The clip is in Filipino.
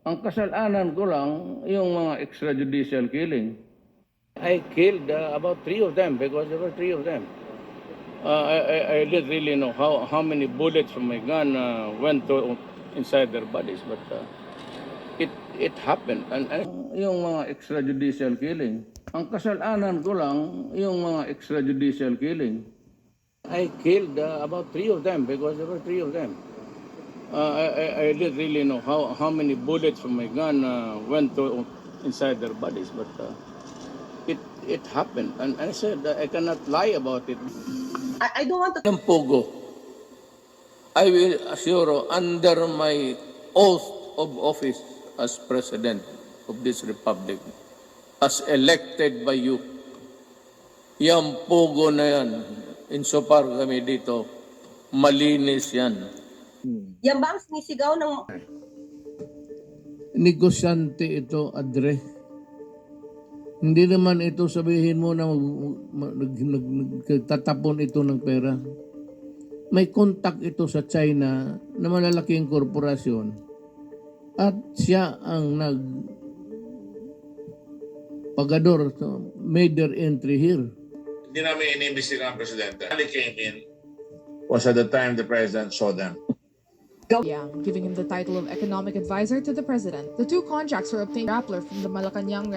Ang kasalanan ko lang, yung mga extrajudicial killing. I killed about 3 of them because there were 3 of them. I didn't really know how many bullets from my gun went to inside their bodies, but it happened. And yung mga extrajudicial killing. Ang kasalanan ko lang, yung mga extrajudicial killing. I killed about 3 of them because there were 3 of them. I didn't really know how many bullets from my gun went to inside their bodies, but it happened. And I said I cannot lie about it. I don't want to. Yung Pogo, I will assure under my oath of office as President of this Republic, as elected by you, yung Pogo na yan, insofar kami dito, malinis yan. Yan ba ang sinisigaw ng... Negosyante ito, Adre. Hindi naman ito sabihin mo na nagtatapon ito ng pera. May contact ito sa China na malalaking korporasyon at siya ang pagador, made their entry here. Hindi namin inimbestigahan ang presidente. They came in was at the time the president saw them. Yang, giving him the title of Economic Advisor to the President. The two contracts were obtained grappler from the Malacanang